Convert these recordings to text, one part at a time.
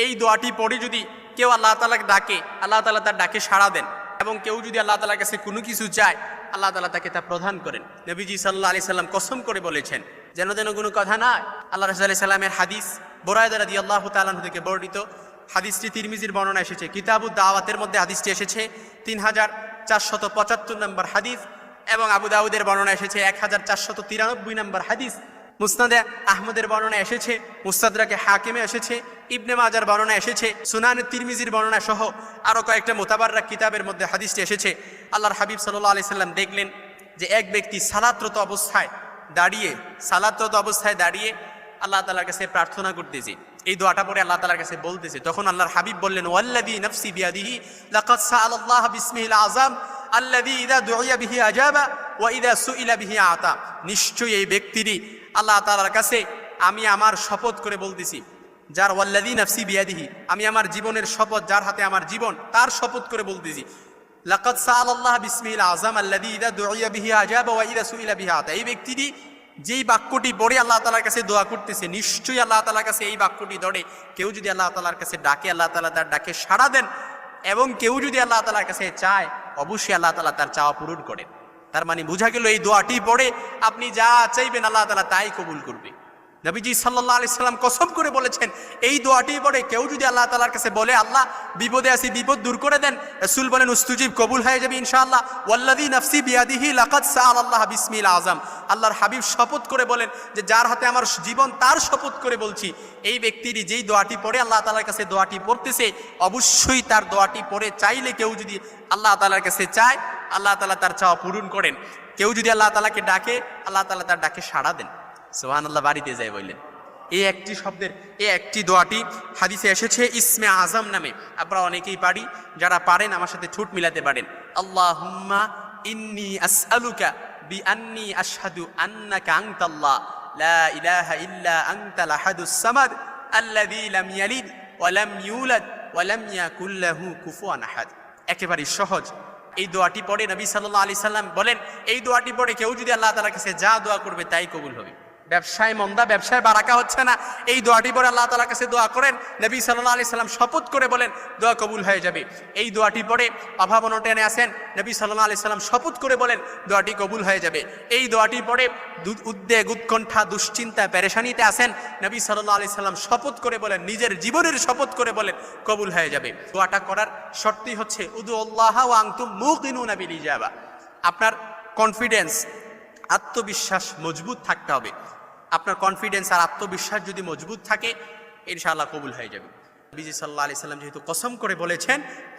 এই দোয়াটি পড়ে যদি কেউ আল্লাহ তাআলাকে ডাকে, আল্লাহ তাআলা তার ডাকে সাড়া দেন, এবং কেউ যদি আল্লাহ তাআলার কাছে কোনো কিছু চায়, আল্লাহ তাআলা তাকে তা প্রদান করেন। নবীজি সাল্লাল্লাহু আলাইহি সাল্লাম কসম করে বলেছেন, যেন কোনো কথা না। আল্লাহ রাসূল সাল্লাল্লাহু আলাইহি সাল্লামের হাদিস বুরায়দা রাদিয়াল্লাহু তাআলা আনহু থেকে বর্ণিত, হাদিসটি তিরমিজির বর্ণনা এসেছে, কিতাবুদ দাওয়াতের মধ্যে হাদিসটি এসেছে 3475 নম্বর হাদিস, এবং আবু দাউদের বর্ণনা এসেছে 1493 নম্বর হাদিস, মুসনাদে আহমদের বর্ণনা এসেছে, মুস্তাদরাকে হাকিমে এসেছে, ইবনে মাজার বর্ণনা এসেছে, সুনান তিরমিজির বর্ণনা সহ আরও কয়েকটা মুতাবাররাক কিতাবের মধ্যে হাদিসটি এসেছে। আল্লাহর হাবিব সাল্লাল্লাহু আলাইহি সাল্লাম দেখলেন যে এক ব্যক্তি সালাতরত অবস্থায় দাঁড়িয়ে আল্লাহ তাআলার কাছে প্রার্থনা করতেছে, এই দোয়াটা পরে আল্লাহ তাআলার কাছে বলতেছে। তখন আল্লাহর হাবিব বললেন, ওয়াল্লাযী নাফসি বিয়াদিহি লাকাদ সাআলাল্লাহ বিসমিহিল আযম আল্লাযী ইযা দুইয়া বিহি আজাবা ওয়া ইযা সুইলা বিহি আতা। নিশ্চয়ই এই ব্যক্তিরই আল্লাহ তাআলার কাছে আমি আমার শপথ করে বলতেছি, যার ওয়াল্লাযী নাফসি বিয়াদিহি, আমি আমার জীবনের শপথ, যার হাতে আমার জীবন, তার শপথ করে বলতেছি, লাকাদ সাআলাল্লাহ বিসমিহিল আযম আল্লাযী ইযা দুইয়া বিহি আজাবা ওয়া ইযা সুইলা বিহি আতা। এই ব্যক্তিরই যেই বাক্যটি পড়ে আল্লাহ তাআলার কাছে দোয়া করতেছে, নিশ্চয়ই আল্লাহ তাআলার কাছে এই বাক্যটি ধরে কেউ যদি আল্লাহ তাআলার কাছে ডাকে, আল্লাহ তাআলা তার ডাকে সাড়া দেন, এবং কেউ যদি আল্লাহ তাআলার কাছে চায়, অবশ্যই আল্লাহ তাআলা তার চাওয়া পূরণ করেন। তার মানে বোঝা গেল এই দোয়াটি পড়ে আপনি যা চাইবেন আল্লাহ তাআলা তাই কবুল করবে। নবীজি সাল্লাল্লাহু আলাইহি সাল্লাম কসম করে বলেছেন, এই দোয়াটি পড়ে কেউ যদি আল্লাহ তাআলার কাছে বলে, আল্লাহ বিপদে আছি, বিপদ দূর করে দেন, রাসূল বলেন উস্তুজিব, কবুল হয়ে যাবে ইনশাআল্লাহ। ওয়াল্লাযী নাফসি বিয়াদিহি লাকাদ সাআলাল্লাহ বিসমিল আযম। আল্লাহর হাবিব শপথ করে বলেন যে যার হাতে আমার জীবন, তার শপথ করে বলছি, এই ব্যক্তিরই যেই দোয়াটি পড়ে আল্লাহ তাআলার কাছে দোয়াটি পড়তেছে, অবশ্যই তার দোয়াটি পড়ে চাইলে কেউ যদি আল্লাহ তাআলার কাছে চায়, আল্লাহ তাআলা তার চাওয়া পূরণ করেন। কেউ যদি আল্লাহ তাআলাকে ডাকে, আল্লাহ তাআলা তার ডাকে সাড়া দেন। সুবহানাল্লাহ, বাড়িতে যায় বললেন। এই একটি শব্দের, এই একটি দোয়াটি হাদিসে এসেছে ইসমে আজম নামে। আপনারা অনেকেই পারি, যারা পারেন আমার সাথে ঠোঁট মিলাতে পারেন। আল্লাহুম্মা ইন্নী আসআলুকা বিআন্নী আশহাদু আন্নাকা আনতাল্লাহ লা ইলাহা ইল্লা আনতাল আহাদুস সামাদ আল্লাযী লাম ইয়ালিদ ওয়া লাম ইউলাদ ওয়া লাম ইয়াকুল লাহু কুফুয়ান আহাদ। একেবারে সহজ। এই দোয়াটি পড়ে নবী সাল্লাল্লাহু আলাইহি সাল্লাম বলেন, এই দোয়াটি পড়ে কেউ যদি আল্লাহ তাআলার কাছে যা দোয়া করবে তাই কবুল হবে। ব্যবসায় মন্দা, ব্যবসায় বারাকা হচ্ছে না, এই দোয়াটি পড়ে আল্লাহ তাআলার কাছে দোয়া করেন, নবী সাল্লাল্লাহু আলাইহি সাল্লাম শপথ করে বলেন দোয়া কবুল হয়ে যাবে। এই দোয়াটি পড়ে অভাব অনটনে আছেন, নবী সাল্লাল্লাহু আলাইহি সাল্লাম শপথ করে বলেন দোয়াটি কবুল হয়ে যাবে। এই দোয়াটি পড়ে উদ্বেগ, উৎকণ্ঠা, দুশ্চিন্তা, পেরেশানিতে আছেন, নবী সাল্লাল্লাহু আলাইহি সাল্লাম শপথ করে বলেন, নিজের জীবনের শপথ করে বলেন কবুল হয়ে যাবে। দোয়াটা করার শর্তই হচ্ছে উদুল্লাহ ওয়া আনতুম মুকিনুনা বিল ইজাবা। আপনার কনফিডেন্স, আত্মবিশ্বাস মজবুত থাকতে হবে। আপনার কনফিডেন্স আর আত্মবিশ্বাস যদি মজবুত থাকে, ইনশাআল্লাহ কবুল হয়ে যাবে। নবীজি সাল্লাল্লাহু আলাইহি সাল্লাম যেহেতু কসম করে বলেছেন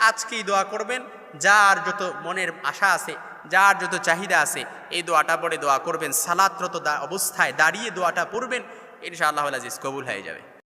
আজকেই দোয়া করবেন, যার যত মনের আশা আছে, যার যত চাহিদা আছে, এই দোয়াটা পড়ে দোয়া করবেন, সালাতরত অবস্থায় দাঁড়িয়ে দোয়াটা পড়বেন, ইনশাআল্লাহ আজিজ কবুল হয়ে যাবে।